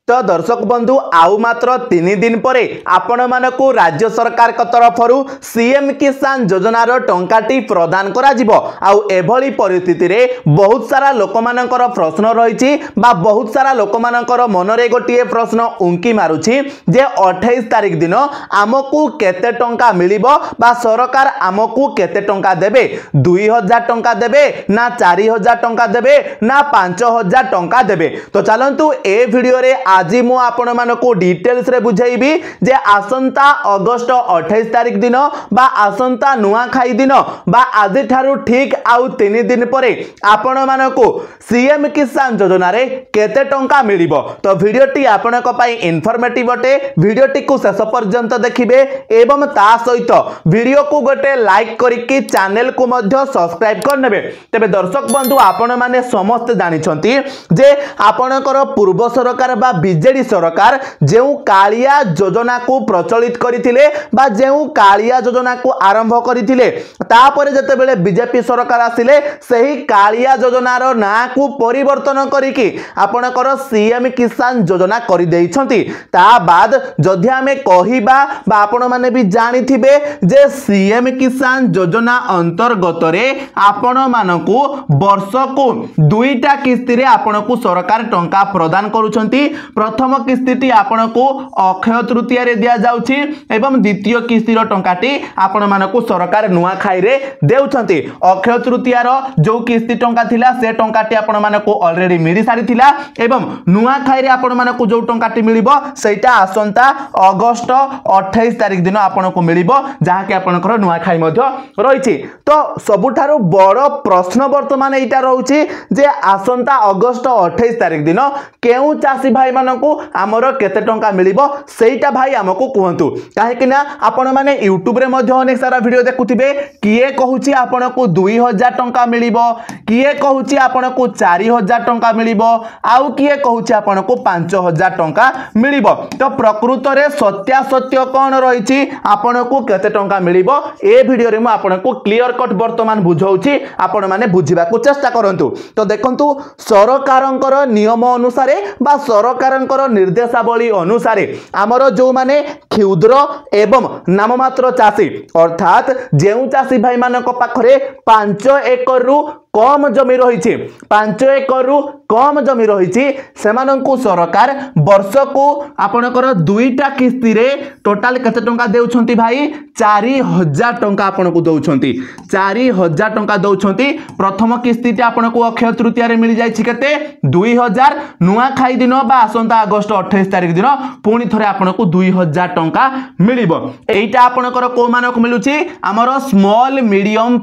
तो दर्शक बंधु आउ मात्र 3 दिन पर आपण मानकु राज्य सरकार तरफरु सीएम किसान योजनार टंकाटी प्रदान करा जिवो। आउ एभली परिस्थिति रे बहुत सारा लोक मानकर प्रश्न रही बहुत सारा लोक मानकर मनरे गोटे प्रश्न उंकी मारुछि जे 28 तारिख दिन आमकु केते टंका मिलिबो बा सरकार आमकु केते टंका देबे 2000 टंका देबे ना 4000 टंका देबे ना 5000 टंका देबे। तो चलंतु ए वीडियो रे आज मु आपण मानकु डिटेल्स रे बुझाइबी जे आसंता अगस्त 28 तारिख दिन बा आसंता नुआखाई दिन बा आज ठारू ठीक आउ 3 दिन पर आपण मानकु सीएम किसान योजना रे केते टंका मिलिबो। तो वीडियोटी आपनक पई इन्फॉर्मेटिव अटे, वीडियोटी को शेष पर्यंत देखिबे एवं ता सहित वीडियो को गोटे लाइक करिकि चैनल को मध्य सब्सक्राइब कर नेबे। तबे दर्शक बंधु आपण माने समस्त जानिछंती जे आपनकर पूर्व सरकार बा बीजेडी सरकार जेउ कालिया योजना को प्रचलित करिथिले बा जेउ कालिया योजना को आरंभ करिथिले तापरे जते बेले बीजेपी सरकार आसिले सही कालिया योजनार ना को परिवर्तन करिकि आपनकर सीएम किसान योजना करि दैछंती। ता बाद जदि हमें कहिबा बा आपण माने भी जानिथिबे जे सीएम किसान योजना अंतर्गत रे आपण मानकु वर्ष को 2टा किस्ती रे आपनकु सरकार टंका प्रदान करूछंती। प्रथम किस्तीटी आपनकु अक्षय तृतीया रे दिया जाउछि एवं द्वितीय किस्तीर टंकाटी आपण मानकु सरकार नुआ खाई रे देउछंती। अक्षय तृतीया रो जो किस्ती टंका थिला से टंकाटी आपण मानकु ऑलरेडी मिली सारी थिला एवं नुआ खाई रे आपण मानकु जो टंकाटी मिलिबो सेटा आसंता अगस्त 28 तारिख दिन आपनकु मिलिबो जहा कि आपनकर नुआ खाई मध्य रहिछि। तो सबुठारो बड़ प्रश्न वर्तमान एटा रहउछि जे आसंता अगस्त 28 तारिख दिन केउ चासी भाई मानकु हमरो केते टंका मिलिबो सेटा भाई हमकु कहंतु। काहे कि ना आपण माने YouTube रे मध्य अनेक सारा वीडियो देखुथिबे किए कहूछि आपनकु 2000 टंका मिलिबो, किए कहूछि आपनकु 4000 टंका मिलिबो, आउ किए कहूछि आपनकु 5000 टंका मिलिबो। तो प्रकृत रे सत्यासत्य कोन रहिछि आपनकु केते टंका मिलिबो ए वीडियो रे म आपनकु क्लियर कट वर्तमान बुझाउछि आपण माने बुझिबा को चेष्टा करंतु। तो देखंतु सरकारंकर नियम अनुसार बा सरकारंकर निर्देशावली अनुसार आमर जो माने क्षुद्र एवं नाममात्र चाषी अर्थात जेउ चाषी भाई मानक पाखरे 5 एकर रु कम जमी रही 5 एकर रु कम जमी रही सेमानंकु सरकार वर्ष को आपनकर 2टा किस्ती रे टोटाल केते टंका देउछंती भाई 4000 टंका आपनकु दउछंती 4000 टंका दउछंती। प्रथम किस्ती आपनकु अक्षय तृतीया रे मिल जायछि केते 2000 नुआ खाई दिन बा आसंता अगस्त 28 तारिख दिन पुणी थरे आपनकु 2000 टंका मिलिबो। एइटा आपनकर को मानक मिलुछि हमर स्मॉल मीडियम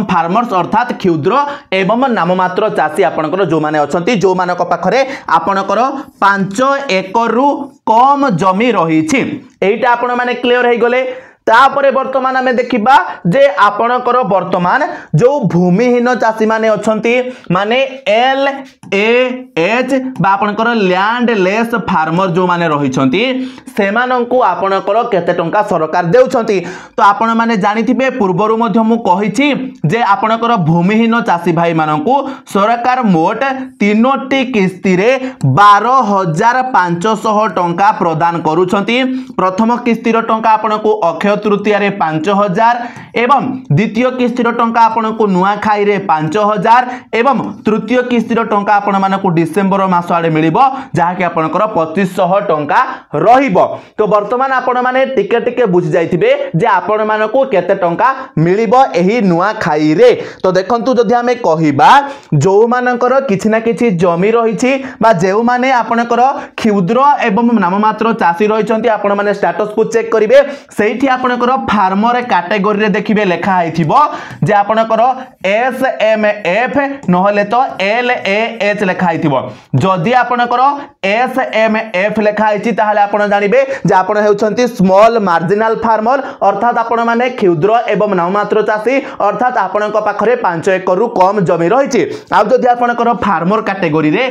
फार्मर्स अर्थात क्षुद्र एवं नाममात्र चाषी आपनकर जो माने अछंती जो मानक पाखरे आपनकर 5 एकर रु कम जमी रहिछि। एइटा आपण माने क्लियर हे गले। तापरे वर्तमान हमें देखिबा जे आपनकर वर्तमान जो भूमिहीन चाषी माने अछंती माने LAH बा आपनकर लैंडलेस फार्मर जो माने रहिछंती सेमानंकु आपनकर केते टंका सरकार देउछंती। तो आपण माने जानिथिबे पूर्वरु मध्य मु कहिछि जे आपनकर भूमिहीन चाषी भाई मानंकु सरकार मोट 3टी किस्ती रे 12500 टंका प्रदान करूछंती। प्रथम किस्तीर टंका आपनकु अक्षय तृतीया रे 5000 एवं द्वितीय किस्तीर टंका आपनकु नुआ खाई रे 5000 एवं तृतीय किस्तीर टंका आपण मानकु डिसेंबर मास आडे मिलिबो जहा कि आपनकर 2500 टंका रहिबो। तो वर्तमान आपण माने टिके टिके बुझ जाइथिबे जे आपण मानकु केते टंका मिलिबो एही नुआ खाई रे। तो देखंतु जदि हमें कहिबा जो मानकर किछि ना किछि जमी रहिछि बा जेउ माने आपनकर क्षुद्र एवं नाममात्र चाषी रहिछंती आपण माने स्टेटस को चेक करिवे सेठी आपनकर फार्मर कैटेगरी रे देखिबे लेखा आइथिबो जे आपनकर SMF नहले तो LAH लेखा आइथिबो। जदि आपनकर SMF लेखा आइछि ताहाले आपण जानिबे जे आपण हेउछंती स्मॉल मार्जिनल फार्मर अर्थात आपण माने क्षुद्र एवं नाममात्र चाषी अर्थात आपनक पाखरे 5 एकर रु कम जमी रहिछि। आ जदि आपनकर फार्मर कैटेगरी रे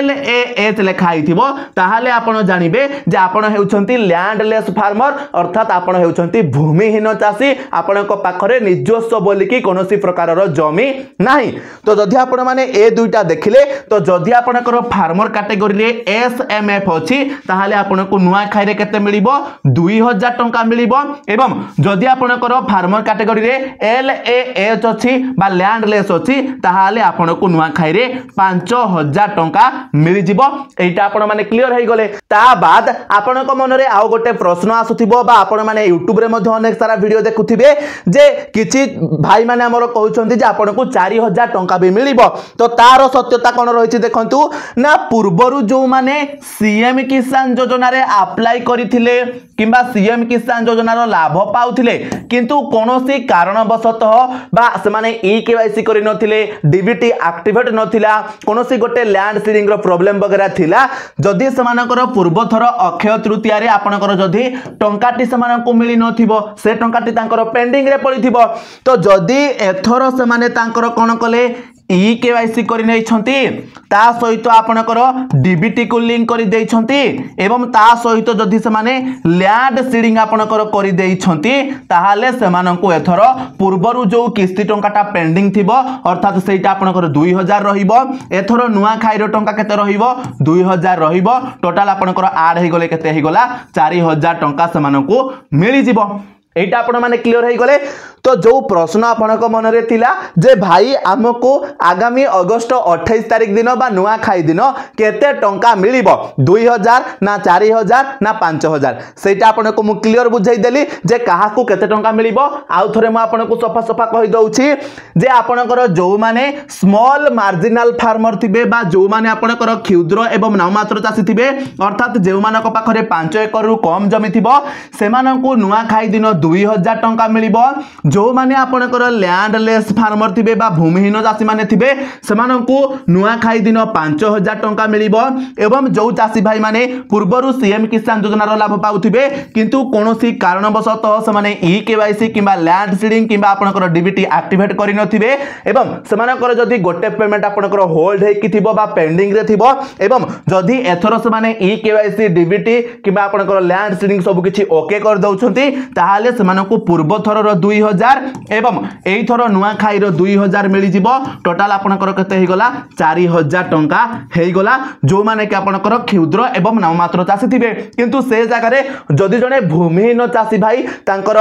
LAH लेखा आइथिबो ताहाले आपण जानिबे जे आपण हेउछंती लैंडलेस फार्मर अर्थात आपण हेउछंती होउछंती भूमिहीन चाषी आपणक पाखरे निजस्व बोलिकी कोनोसी प्रकारर जमी नाही। तो जदि आपण माने ए दुईटा देखिले तो जदि आपणकर फार्मर कैटेगरी रे एसएमएफ अछि ताहाले आपणको नुआ खाइरे केते मिलिबो 2000 टंका मिलिबो एवं जदि आपणकर फार्मर कैटेगरी रे एलएएच अछि बा लैंडलेस अछि ताहाले आपणको नुआ खाइरे 5000 टंका मिलि जिवो। एटा आपण माने क्लियर हे गले। ता बाद आपणक मनरे आउ गोटे प्रश्न आसुथिबो बा आपण माने यूट्यूब रे मध्ये अनेक सारा वीडियो देखुथिबे जे किछि भाई माने हमर कहउछंती जे आपणको 4000 टंका भी मिलिबो। तो तार सत्यता कोन रहिछि देखंतु ना पूर्वरु जो माने सीएम किसान योजना रे अप्लाई करिथिले किंबा सीएम किसान योजना रो लाभ पाउथिले किंतु कोनोसी कारणवशतः बा से माने ई केवाईसी करि नथिले डीबीटी एक्टिवेट नथिला कोनोसी गोटे लैंड सीडिंग रो प्रॉब्लम वगैरह थिला जदि समानकर पूर्व थर अक्षय तृतीया रे आपनकर जदि टंकाटी समानकु मिली नथिबो से टंकाटी तांकर पेंडिंग रे पड़िथिबो तो जदि एथर से माने तांकर कोन कले ई केवाईसी करि नै छंती ता सहित आपनकर डीबीटी को लिंक करि देइ छंती एवं ता सहित जदि से माने लैंड सीडिंग आपनकर करि देइ छंती ताहाले सेमानंकु एथर पूर्वरु जो किस्ती टंकाटा पेंडिंग थिबो अर्थात सेटा आपनकर 2000 रहिबो एथर नुआ खाइरो टंका केते रहिबो 2000 रहिबो टोटल आपनकर ऐड हे गले केते हे गला 4000 टंका सेमानंकु मिलि जिवो। एटा आपण माने क्लियर हे गले। तो जो प्रश्न आपनक मनरे थिला जे भाई हमको आगामी अगस्त 28 तारिख दिन बा नुआ खाई दिन केते टंका मिलिबो 2000 ना 4000 ना 5000 सेटा आपनको मु क्लियर बुझाई देली जे काहा को केते टंका मिलिबो। आउ थरे म आपनको सफा सफा कहि दउछि जे आपनकर जो माने स्मॉल मार्जिनल फार्मर थिबे बा जो माने आपनकर क्षुद्र एवं नाममात्र चाषी थिबे अर्थात जे मानक पाखरे 5 एकड़ रु कम जमी थिबो सेमानंकु नुआ खाई दिन 2000 टंका मिलिबो। जो माने आपनकर लैंडलेस फार्मर थिबे बा भूमिहीन चाषी माने थिबे सेमानंकु नुआ खाई दिन 5000 टंका मिलिबो एवं जो चाषी भाई माने पूर्वरु सीएम किसान योजना रो लाभ पाउथिबे किंतु कोनोसी कारणवशतः से माने ई केवाईसी किंबा लैंड सीडिंग किंबा आपनकर डीबीटी एक्टिवेट करि नथिबे एवं सेमानकर जदि गोटे पेमेंट आपनकर होल्ड हे कि थिबो बा पेंडिंग रे थिबो एवं जदि एथरो से माने ई केवाईसी डीबीटी किंबा आपनकर लैंड सीडिंग सब किछि ओके कर दउछंती ताहाले सेमानकु पूर्व थर रो 2000 एवं एई थर नुआ खाई रो 2000 मिलि जिवो टोटल आपनकर केते हे गला 4000 टंका हे गला। जो माने कि आपनकर क्षुद्र एवं नाममात्र चाषी थिबे किंतु से जगह रे जदि जने भूमिहीन चाषी भाई तांकर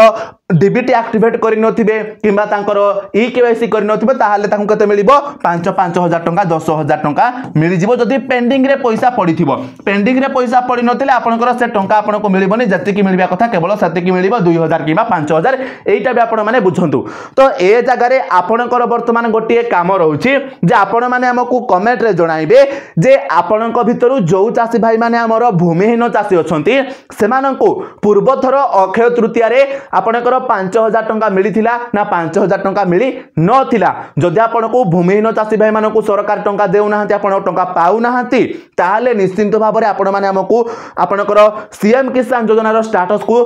डीबीटी एक्टिवेट करि नथिबे किंबा तांकर ई केवाईसी करि नथिबे ताहाले तांको केते मिलिबो 5000 टंका 10000 टंका मिलि जिवो। जदि पेंडिंग रे पैसा पड़िथिबो पेंडिंग रे पैसा पड़ि नथिले आपनकर से टंका आपनको मिलिबोनी जति कि मिलबा कथा केवल सति कि मिलिबो 2000 किंबा 5000 एटा भी आपण माने बुझंतु। तो ए जगह रे आपनकर वर्तमान गोटिए काम रहउची जे आपण माने हमकु कमेंट रे जणाइबे जे आपनक भितरु जो चाषी भाई माने हमर भूमिहीन चाषी अछंती सेमानंकु पूर्व थर अक्षय तृतीया रे आपनकर 5000 टंका मिलिथिला ना 5000 टंका मिली नथिला। जदि आपनको भूमिहीन चाषी भाई मानकु सरकार टंका देउ नाहंती आपण टंका पाउ नाहंती ताहाले निश्चिंत भाबरे आपण माने हमकु आपनकर सीएम किसान योजना रो स्टेटस को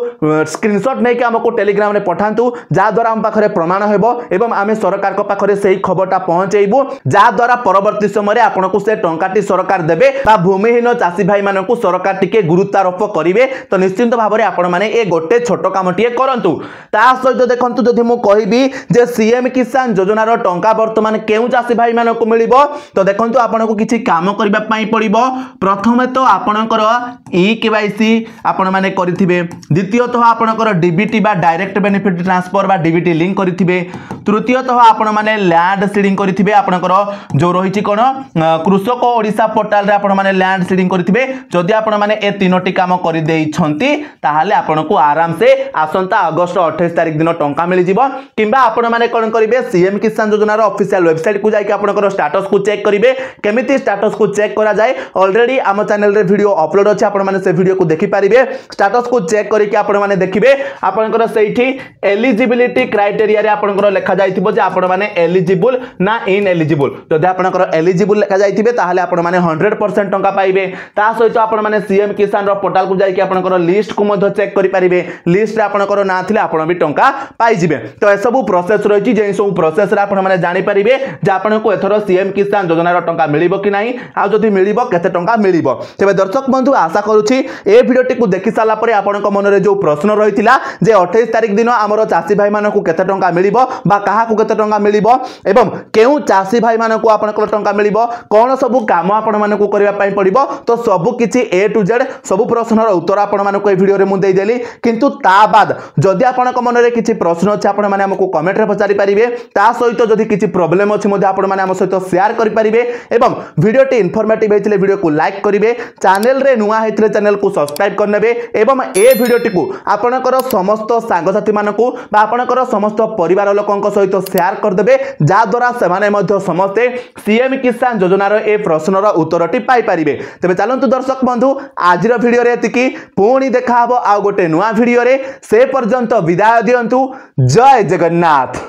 स्क्रीनशॉट नै के हमकु टेलीग्राम रे पठांतु जा द्वारा हम पाखरे प्रमाण हेबो एवं आमे सरकार को पाखरे सेही खबरटा पहुंचेइबु जा द्वारा परवर्ती समय रे आपनको से टंकाटी सरकार देबे बा भूमिहीन चाषी भाई मानकु सरकार टिके गुरुत्वारोप करिवे। तो निश्चिंत भाबरे आपण माने ए गोटे छोट कामटिए करंतु। ता सहित देखंतु जदि मु कहिबी जे सीएम किसान योजना रो टंका वर्तमान केउ चाषी भाई मानकु मिलिबो तो देखंतु आपनको किछि काम करबा पई पड़िबो। प्रथमे तो आपनकर ई केवाईसी आपण माने करिथिबे द्वितीयतः आपनकर डीबीटी बा डायरेक्ट बेनिफिट ट्रांसफर बा डीबीटी लिंक करिथिबे तृतीयतः आपण माने लैंड सीडिंग करिथिबे आपनकर जो रहिछि कोन कृषक ओडिसा पोर्टल रे आपण माने लैंड सीडिंग करिथिबे। जदि आपण माने ए तीनोटी काम करि देइ छंती ताहाले आपनको आराम से आसंता अगस्त 28 तारिख दिन टंका मिलि जिवो किंबा आपण माने कोन करिवे सीएम किसान योजना रो ऑफिशियल वेबसाइट को जाय के आपनकर स्टेटस को चेक करिवे। केमिति स्टेटस को चेक करा जाय ऑलरेडी हम चैनल रे वीडियो अपलोड अछि आपण माने से वीडियो को देखि पारिबे। स्टेटस को चेक करि के आपण माने देखिबे आपनकर सेठी एलिजिबिलिटी एलिजिबिलिटी क्राइटेरिया रे आपनकर लिखा जाइथिबो जे आपण माने एलिजिबल ना इनएलिजिबल जदि आपनकर एलिजिबल लिखा जाइथिबे ताहाले आपण माने 100% टंका पाइबे ता सहित आपण माने सीएम किसान रो पोर्टल को जाई कि आपनकर लिस्ट को मध्य चेक करि परिबे लिस्ट रे आपनकर ना थिले आपण भी टंका पाइ जिवे तो ए सब प्रोसेस रहिछि जे सब प्रोसेस रे आपण माने जानि परिबे जे आपनको एथरो सीएम किसान योजना रो टंका मिलिबो कि नाही आ जदि मिलिबो केते टंका मिलिबो तबे दर्शक बंधु आशा करूछि ए भिडियोटी को देखि साला परे आपनको मन रे जो प्रश्न रहितिला जे 28 तारिख दिन हमरो चासी भाई मानको केते टंका मिलिबो बा काहा को केते टंका मिलिबो एवं केउ चासी भाई मानको आपनको टंका मिलिबो कोन सब काम आपण मानको करिवा पई पड़िबो तो सब किछि ए टू जेड सब प्रश्नर उत्तर आपण मानको ए वीडियो रे मु देई देली किंतु ता बाद जदि आपनको मन रे किछि प्रश्न अछि आपण माने हमको कमेंट रे पचारि परिबे ता सहित जदि किछि प्रॉब्लम अछि मध्ये आपण माने हम सहित शेयर करि परिबे एवं वीडियोटी इन्फॉर्मेटिव हेतिले वीडियो को लाइक करिवे चैनल रे नुवा हेतिले चैनल को सब्सक्राइब करनेबे एवं ए वीडियोटी को आपनकर समस्त सांगसाथी मानकू बा आपनकर समस्त परिवार लोकंक सहित शेयर कर देबे जा द्वारा सेमाने मध्य समस्ते सीएम किसान योजनार ए प्रश्नर उत्तरटी पाई परिबे तबे चलंतु दर्शक बंधु आजिर वीडियो रे एतिकी पुणी देखा हबो आ गोटे नुवा वीडियो रे से पर्यंत विदाय दियंतु जय जगन्नाथ।